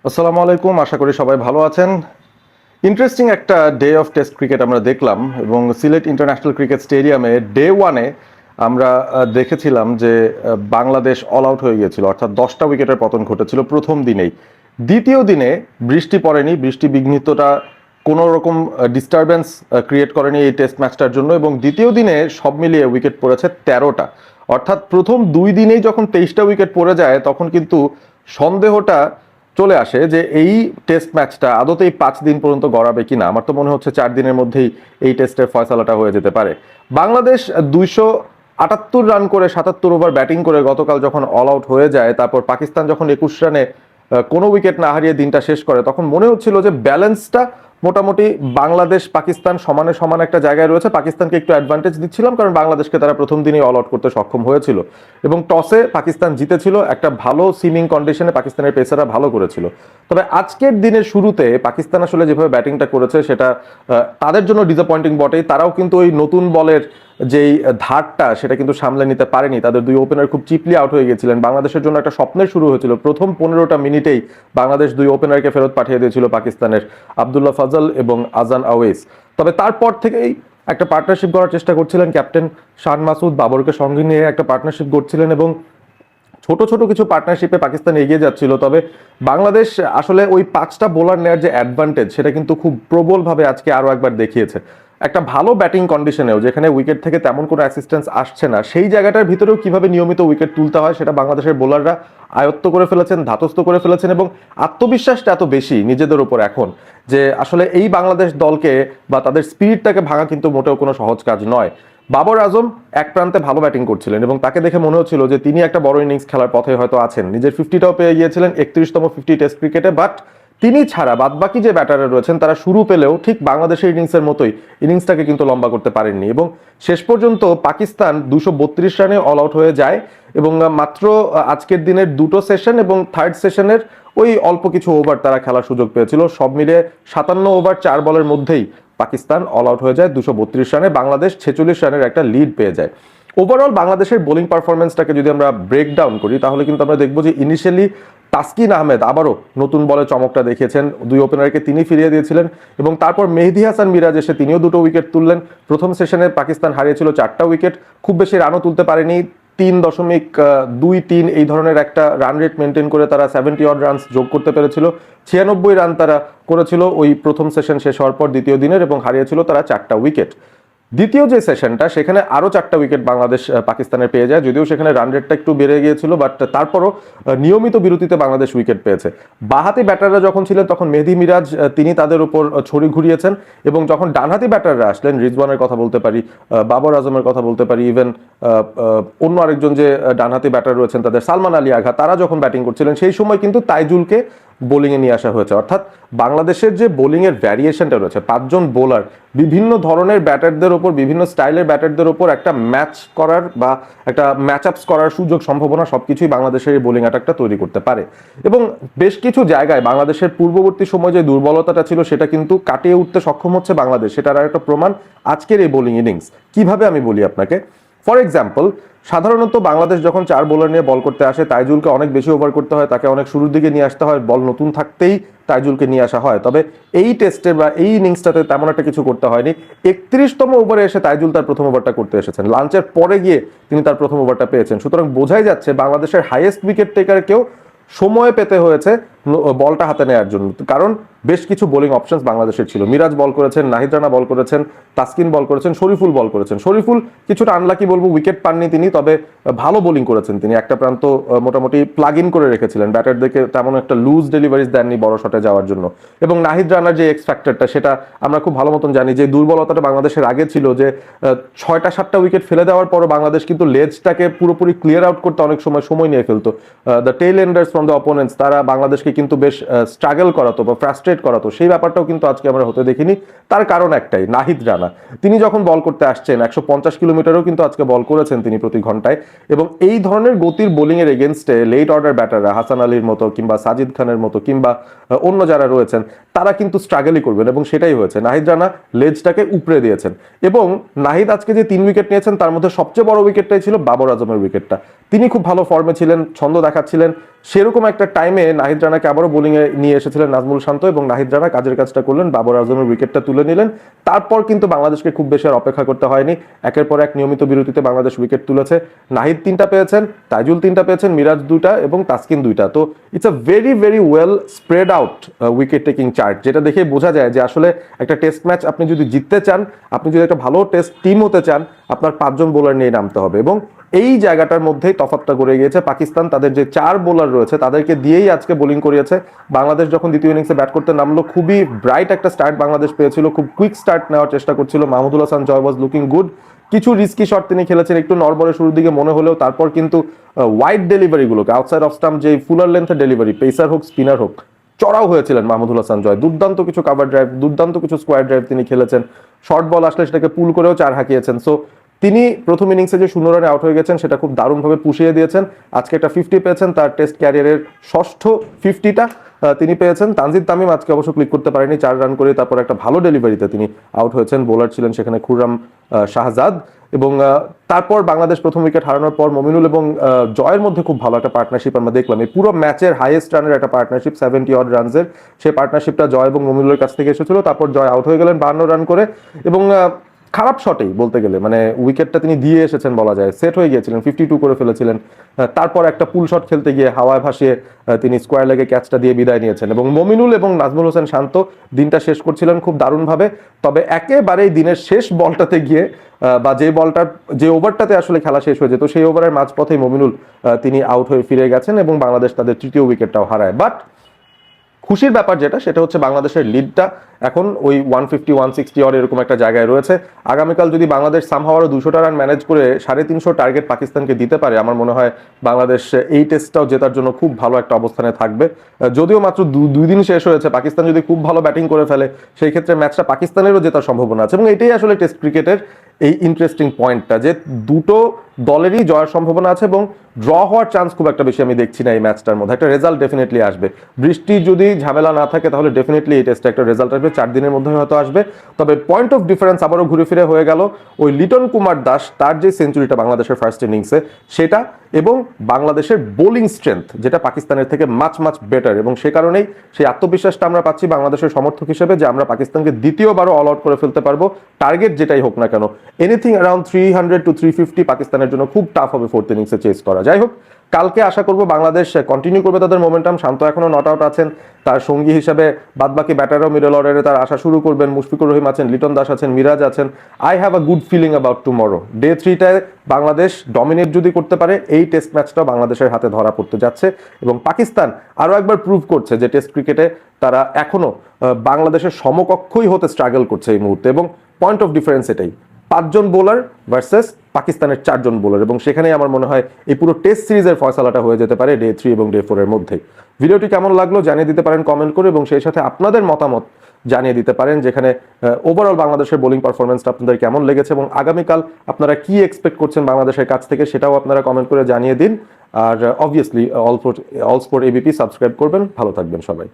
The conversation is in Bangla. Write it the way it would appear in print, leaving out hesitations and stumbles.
আসসালামু আলাইকুম, আশা করি সবাই ভালো আছেন। ইন্টারেস্টিং একটা ডে অফ টেস্ট ক্রিকেট আমরা দেখলাম এবং সিলেট ইন্টারন্যাশনাল ক্রিকেট স্টেডিয়ামে ডে ওয়ানে আমরা দেখেছিলাম যে বাংলাদেশ অল আউট হয়ে গিয়েছিল, অর্থাৎ 10টা উইকেটের পতন ঘটেছিল প্রথম দিনেই। দ্বিতীয় দিনে বৃষ্টি পড়েনি, বৃষ্টি বিঘ্নিতটা কোনো রকম ডিস্টারবেন্স ক্রিয়েট করেনি এই টেস্ট ম্যাচটার জন্য, এবং দ্বিতীয় দিনে সব মিলিয়ে উইকেট পড়েছে 13টা। অর্থাৎ প্রথম 2 দিনেই যখন 23টা উইকেট পড়ে যায় তখন কিন্তু সন্দেহটা চলে আসে যে এই টেস্ট ম্যাচটা আদতেই 5 দিন পর্যন্ত গড়াবে কিনা। আমার তো মনে হচ্ছে 4 দিনের মধ্যেই এই টেস্টের ফয়সালাটা হয়ে যেতে পারে। বাংলাদেশ 278 রান করে 77 ওভার ব্যাটিং করে গতকাল যখন অল আউট হয়ে যায়, তারপর পাকিস্তান যখন 21 রানে কোনো উইকেট না হারিয়ে দিনটা শেষ করে, তখন মনে হচ্ছিল যে ব্যালেন্সটা মোটামুটি বাংলাদেশ পাকিস্তান সমানে সমান একটা জায়গায় রয়েছে। পাকিস্তানকে একটু অ্যাডভান্টেজ দিচ্ছিলাম কারণ বাংলাদেশকে তারা প্রথম দিনেই অল আউট করতে সক্ষম হয়েছিল এবং টসে পাকিস্তান জিতেছিল। একটা ভালো সিমিং কন্ডিশনে পাকিস্তানের পেসাররা ভালো করেছিল। তবে আজকের দিনের শুরুতে পাকিস্তান আসলে যেভাবে ব্যাটিংটা করেছে সেটা তাদের জন্য ডিসঅ্যাপয়েন্টিং বটেই। তারাও কিন্তু ওই নতুন বলের যেই ধারটা সেটা কিন্তু সামলে নিতে পারেনি। তাদের দুই ওপেনার খুব চিপলি আউট হয়ে গেছিলেন। বাংলাদেশের জন্য একটা স্বপ্নের শুরু হয়েছিল। প্রথম 15টা মিনিটেই বাংলাদেশ দুই ওপেনারকে ফেরত পাঠিয়ে দিয়েছিল পাকিস্তানের, আবদুল্লাহ ফাজল এবং আজান আওয়েস। তবে তারপর থেকেই একটা পার্টনারশিপ করার চেষ্টা করছিলেন ক্যাপ্টেন শান মাসুদ, বাবরকে সঙ্গে নিয়ে একটা পার্টনারশিপ করছিলেন এবং ছোট ছোট কিছু পার্টনারশিপে পাকিস্তান এগিয়ে যাচ্ছিল। তবে বাংলাদেশ আসলে ওই 5টা বোলার নেওয়ার যে অ্যাডভান্টেজ সেটা কিন্তু খুব প্রবলভাবে আজকে আরও একবার দেখিয়েছে। একটা ভালো ব্যাটিং কন্ডিশনেও যেখানে উইকেট থেকে তেমন কোনো অ্যাসিস্ট্যান্স আসছে না, সেই জায়গাটার ভিতরেও কিভাবে নিয়মিত উইকেট তুলতে হয় সেটা বাংলাদেশের বোলাররা আয়ত্ত করে ফেলেছেন, ধাতস্থ করে ফেলেছেন এবং আত্মবিশ্বাসটা এত বেশি নিজেদের উপর এখন যে আসলে এই বাংলাদেশ দলকে বা তাদের স্পিরিটটাকে ভাঙা কিন্তু মোটেও কোনো সহজ কাজ নয়। বাবর আজম এক প্রান্তে ভালো ব্যাটিং করছিলেন এবং তাকে দেখে মনে হচ্ছিল যে তিনি একটা বড় ইনিংস খেলার পথে হয়তো আছেন। নিজের 50টাও পেয়ে গিয়েছিলেন, 31তম 50 টেস্ট ক্রিকেটে। বাট তিনি ছাড়া বাদবাকি যে ব্যাটাররা রয়েছেন তারা শুরু পেলেও ঠিক বাংলাদেশের ইনিংসের মতোই ইনিংসটাকে কিন্তু লম্বা করতে পারেননি এবং শেষ পর্যন্ত পাকিস্তান 232 রানে অল আউট হয়ে যায় এবং মাত্র আজকের দিনের দুটো সেশন এবং থার্ড সেশনের ওই অল্প কিছু ওভার তারা খেলার সুযোগ পেয়েছিল। সব মিলিয়ে 57 ওভার 4 বলের মধ্যেই পাকিস্তান অল আউট হয়ে যায় 232 রানে। বাংলাদেশ 46 রানের একটা লিড পেয়ে যায়। ওভারঅল বাংলাদেশের বোলিং পারফরমেন্সটাকে যদি আমরা ব্রেক ডাউন করি তাহলে কিন্তু আমরা দেখবো যে ইনিশিয়ালি তাসকিন আহমেদ আবারও নতুন বলে চমকটা দেখিয়েছেন, দুই ওপেনারকে তিনি ফিরিয়ে দিয়েছিলেন এবং তারপর মেহেদী হাসান মিরাজ এসে তিনিও দুটো উইকেট তুললেন। প্রথম সেশনে পাকিস্তান হারিয়েছিল 4টা উইকেট, খুব বেশি রানও তুলতে পারেনি, 3.23 এই ধরনের একটা রান রেট মেনটেন করে তারা 70 রানস যোগ করতে পেরেছিল। 96 রান তারা করেছিল ওই প্রথম সেশন শেষ হওয়ার পর দ্বিতীয় দিনের এবং হারিয়েছিল তারা 4টা উইকেট। দ্বিতীয় যে সেশনটা সেখানে আরও 4টা উইকেট বাংলাদেশ পাকিস্তানের পেয়ে যায়, যদিও সেখানে রান রেটটা একটু বেড়ে গিয়েছিল, বাট তারপরও নিয়মিত বিরতিতে বাংলাদেশ উইকেট পেয়েছে। বাহাতি ব্যাটাররা যখন ছিলেন তখন মেহেদী মিরাজ তিনি তাদের উপর ছড়ি ঘুরিয়েছেন এবং যখন ডানহাতি ব্যাটাররা আসলেন, রিজওয়ানের কথা বলতে পারি, বাবর আজমের কথা বলতে পারি, ইভেন অন্য আরেকজন যে ডানহাতি ব্যাটার রয়েছেন তাদের সালমান আলী আঘা, তারা যখন ব্যাটিং করছিলেন সেই সময় কিন্তু তাইজুলকে বোলিংয়ে নিয়ে আসা হয়েছে। অর্থাৎ বাংলাদেশের যে বোলিংয়ের ভ্যারিয়েশনটা রয়েছে, 5জন বোলার বিভিন্ন ধরনের ব্যাটারদের ওপর, বিভিন্ন স্টাইলের ব্যাটারদের ওপর একটা ম্যাচ করার বা একটা ম্যাচ আপস করার সুযোগ সম্ভাবনা সবকিছুই বাংলাদেশের এই বোলিং অ্যাটাকটা তৈরি করতে পারে এবং বেশ কিছু জায়গায় বাংলাদেশের পূর্ববর্তী সময় যে দুর্বলতাটা ছিল সেটা কিন্তু কাটিয়ে উঠতে সক্ষম হচ্ছে বাংলাদেশ। সেটার আর একটা প্রমাণ আজকের এই বোলিং ইনিংস। কিভাবে আমি বলি আপনাকে, ফর এক্সাম্পল, সাধারণত বাংলাদেশ যখন 4 বোলার নিয়ে বল করতে আসে তাইজুলকে অনেক বেশি ওভার করতে হয়, তাকে অনেক শুরুর দিকে নিয়ে আসতে হয়, বল নতুন থাকতেই তাইজুলকে নিয়ে আসা হয়। তবে এই টেস্টে বা এই ইনিংসটাতে তেমন একটা কিছু করতে হয়নি। 31তম ওভারে এসে তাইজুল তার প্রথম ওভারটা করতে এসেছেন, লাঞ্চের পরে গিয়ে তিনি তার প্রথম ওভারটা পেয়েছেন। সুতরাং বোঝাই যাচ্ছে বাংলাদেশের হাইয়েস্ট উইকেট টেকারকেও সময় পেতে হয়েছে বলটা হাতে নেওয়ার জন্য, কারণ বেশ কিছু বোলিং অপশনস বাংলাদেশের ছিল। মিরাজ বল করেছেন, নাহিদ রানা বল করেছেন, তাসকিন বল করেছেন, শরীফুল বল করেছেন। শরীফুল কিছুটা আনলাকি বলবো, উইকেট পাননি তিনি, তবে ভালো বোলিং করেছেন তিনি। একটা প্রান্ত মোটামুটি প্লাগ ইন করে রেখেছিলেন, ব্যাটারদেরকে তেমন একটা লুজ ডেলিভারিজ দেননি বড় শটে যাওয়ার জন্য। এবং নাহিদ রানার যে এক্স ফ্যাক্টরটা সেটা আমরা খুব ভালো মতন জানি, যে দুর্বলতাটা বাংলাদেশের আগে ছিল যে 6টা 7টা উইকেট ফেলে দেওয়ার পরও বাংলাদেশ কিন্তু লেজটাকে পুরোপুরি ক্লিয়ার আউট করতে অনেক সময় নিয়ে ফেলতো। The tail enders from the opponents তারা বাংলাদেশকে কিন্তু বেশ স্ট্রাগল করাতো বা ফ্রাস্ট্রেট করাতো। সেই ব্যাপারটাও কিন্তু আজকে আমরা হতে দেখিনি। তার কারণ একটাই, নাহিদ রানা তিনি যখন বল করতে আসছেন 150 কিলোমিটারও কিন্তু আজকে বল করেছেন তিনি প্রতি ঘন্টায়। এবং এই ধরনের গতির বোলিং এর এগেনস্টে লেট অর্ডার ব্যাটাররা হাসান আলীর মতো কিংবা সাজিদ খানের মতো কিংবা অন্য যারা রয়েছেন তারা কিন্তু স্ট্রাগলই করবেন, এবং সেটাই হয়েছে। নাহিদ রানা লেজটাকে উপড়ে দিয়েছেন, এবং নাহিদ আজকে যে 3 উইকেট নিয়েছেন তার মধ্যে সবচেয়ে বড় উইকেটটাই ছিল বাবর আজমের উইকেটটা। তিনি খুব ভালো ফর্মে ছিলেন, ছন্দ দেখাচ্ছিলেন, সেরকম একটা টাইমে নাহিদ রানাকে আবারও বোলিংয়ে নিয়ে এসেছিলেন নাজমুল শান্ত, এবং নাহিদ রানা কাজের কাজটা করলেন, বাবর আজমের উইকেটটা তুলে নিলেন। তারপর কিন্তু বাংলাদেশকে খুব বেশি আর অপেক্ষা করতে হয়নি, একের পর এক নিয়মিত বিরতিতে বাংলাদেশ উইকেট তুলেছে। নাহিদ 3টা পেয়েছেন, তাইজুল 3টা পেয়েছেন, মিরাজ 2টা এবং তাসকিন 2টা। তো it's a very very well spread out wicket taking chart, যেটা দেখে বোঝা যায় যে আসলে একটা টেস্ট ম্যাচ আপনি যদি জিততে চান, আপনি যদি একটা ভালো টেস্ট টিম হতে চান, আপনার 5জন বোলার নিয়ে নামতে হবে। এবং এই জায়গাটার মধ্যেই তফাৎটা গড়ে গিয়েছে। পাকিস্তান তাদের যে 4 বোলার রয়েছে তাদেরকে দিয়েই আজকে বোলিং করিয়েছে। বাংলাদেশ যখন দ্বিতীয় ইনিংসে ব্যাট করতে নামলো, খুবই ব্রাইট একটা স্টার্ট বাংলাদেশ পেয়েছিল, খুব কুইক স্টার্ট নেওয়ার চেষ্টা করছিল। মাহমুদুল হাসান জয় ওয়াজ লুকিং গুড, কিছু রিস্কি শট তিনি খেলেছেন, একটু নড়বড়ে শুরুর দিকে মনে হলেও তারপর কিন্তু ওয়াইড ডেলিভারিগুলোকে, আউটসাইড অফ স্টাম্প যে ফুলার লেন্থের ডেলিভারি, পেসার হোক স্পিনার হোক, চড়াও হয়েছিলেন মাহমুদুল হাসান জয়। দুর্দান্ত কিছু কাভার ড্রাইভ, দুর্দান্ত কিছু স্কোয়ার ড্রাইভ তিনি খেলেছেন। শর্ট বল আসলে সেটাকে পুল করেও 4 হাঁকিয়েছেন। সো তিনি প্রথম ইনিংসে যে 0 রানে আউট হয়ে গেছেন সেটা খুব দারুণভাবে পুষিয়ে দিয়েছেন। আজকে একটা 50 পেয়েছেন, তার টেস্ট ক্যারিয়ারের ষষ্ঠ 50টা তিনি পেয়েছেন। তানজিদ তামিম আজকে অবশ্য ক্লিক করতে পারেনি, 4 রান করে তারপর একটা ভালো ডেলিভারিতে তিনি আউট হয়েছেন। বোলার ছিলেন সেখানে খুররাম শাহজাদ, এবং তারপর বাংলাদেশ প্রথম উইকেট হারানোর পর মমিনুল এবং জয়ের মধ্যে খুব ভালো একটা পার্টনারশিপ আমরা দেখলাম। এই পুরো ম্যাচের হাইয়েস্ট রানের একটা পার্টনারশিপ, 70 অড রানসের, সেই পার্টনারশিপটা জয় এবং মমিনুলের কাছ থেকে এসেছিল। তারপর জয় আউট হয়ে গেলেন 52 রান করে, এবং খারাপ শটেই বলতে গেলে, মানে উইকেটটা তিনি দিয়ে এসেছেন বলা যায়, সেট হয়ে গিয়েছিলেন, 52 করে ফেলেছিলেন। তারপর একটা পুল শট খেলতে গিয়ে হাওয়ায় ভাসিয়ে তিনি স্কোয়ার লেগে ক্যাচটা দিয়ে বিদায় নিয়েছেন। এবং মমিনুল এবং নাজমুল হোসেন শান্ত দিনটা শেষ করছিলেন খুব দারুণভাবে। তবে একেবারেই দিনের শেষ বলটাতে গিয়ে, বা যে ওভারটাতে আসলে খেলা শেষ হয়ে যেত, সেই ওভারের মাঝপথেই মমিনুল তিনি আউট হয়ে ফিরে গেছেন, এবং বাংলাদেশ তাদের তৃতীয় উইকেটটাও হারায়। বাট খুশির ব্যাপার যেটা, সেটা হচ্ছে বাংলাদেশের লিডটা এখন ওই 150-160 অর এরকম একটা জায়গায় রয়েছে। আগামীকাল যদি বাংলাদেশ সামহাও আরো 200টা রান ম্যানেজ করে 350 টার্গেট পাকিস্তানকে দিতে পারে, আমার মনে হয় বাংলাদেশ এই টেস্টটাও জেতার জন্য খুব ভালো একটা অবস্থানে থাকবে। যদিও মাত্র 2 দিন শেষ হয়েছে, পাকিস্তান যদি খুব ভালো ব্যাটিং করে ফেলে সেই ক্ষেত্রে ম্যাচটা পাকিস্তানেরও জেতার সম্ভাবনা আছে। এবং এটাই আসলে টেস্ট ক্রিকেটের এই ইন্টারেস্টিং পয়েন্টটা, যে দুটো দলেরই জয়ের সম্ভাবনা আছে, এবং ড্র হওয়ার চান্স খুব একটা বেশি আমি দেখছি না এই ম্যাচটার মধ্যে। একটা রেজাল্ট ডেফিনেটলি আসবে, বৃষ্টি যদি ঝামেলা না থাকে তাহলে ডেফিনেটলি এই টেস্টে একটা রেজাল্ট আসবে, 4 দিনের মধ্যে হয়তো আসবে। তবে পয়েন্ট অফ ডিফারেন্স আবারও ঘুরে ফিরে হয়ে গেল ওই লিটন কুমার দাস, তার যে সেঞ্চুরিটা বাংলাদেশের ফার্স্ট ইনিংসে সেটা, এবং বাংলাদেশের বোলিং স্ট্রেংথ যেটা পাকিস্তানের থেকে মাচ মাচ বেটার, এবং সে কারণেই সেই আত্মবিশ্বাসটা আমরা পাচ্ছি বাংলাদেশের সমর্থক হিসেবে, যে আমরা পাকিস্তানকে দ্বিতীয়বারও অল আউট করে ফেলতে পারবো, টার্গেট যেটাই হোক না কেন। এনিথিং অ্যারাউন্ড 300 to 350 পাকিস্তানের জন্য খুব টাফ হবে ফোর্থ ইনিংসে চেস করা। যাই হোক, কালকে আশা করব বাংলাদেশ কন্টিনিউ করবে তাদের মোমেন্টাম। শান্ত এখনো নট আউট আছেন, তার সঙ্গী হিসেবে বাদবাকি ব্যাটারও মিডল অর্ডারে তার আসা শুরু করবেন। মুশফিকুর রহিম আছেন, লিটন দাস আছেন, মিরাজ আছেন। I have a good feeling about tomorrow. Day 3টায় বাংলাদেশ ডমিনেট যদি করতে পারে, এই টেস্ট ম্যাচটাও বাংলাদেশের হাতে ধরা পড়তে যাচ্ছে, এবং পাকিস্তান আরও একবার প্রুভ করছে যে টেস্ট ক্রিকেটে তারা এখনো বাংলাদেশের সমকক্ষই হতে স্ট্রাগল করছে এই মুহূর্তে। এবং পয়েন্ট অফ ডিফারেন্স এটাই, 5 জন বোলার ভার্সেস পাকিস্তানের 4 জন বোলার, এবং সেখানেই আমার মনে হয় এই পুরো টেস্ট সিরিজের ফয়সালাটা হয়ে যেতে পারে ডে 3 এবং ডে 4 এর মধ্যে। ভিডিওটি কেমন লাগলো জানিয়ে দিতে পারেন কমেন্ট করে, এবং সেই সাথে আপনাদের মতামত জানিয়ে দিতে পারেন, যেখানে ওভারঅল বাংলাদেশের বোলিং পারফরমেন্সটা আপনাদের কেমন লেগেছে, এবং আগামীকাল আপনারা কি এক্সপেক্ট করছেন বাংলাদেশের কাছ থেকে, সেটাও আপনারা কমেন্ট করে জানিয়ে দিন। আর obviously all sport ABP subscribe করবেন। ভালো থাকবেন সবাই।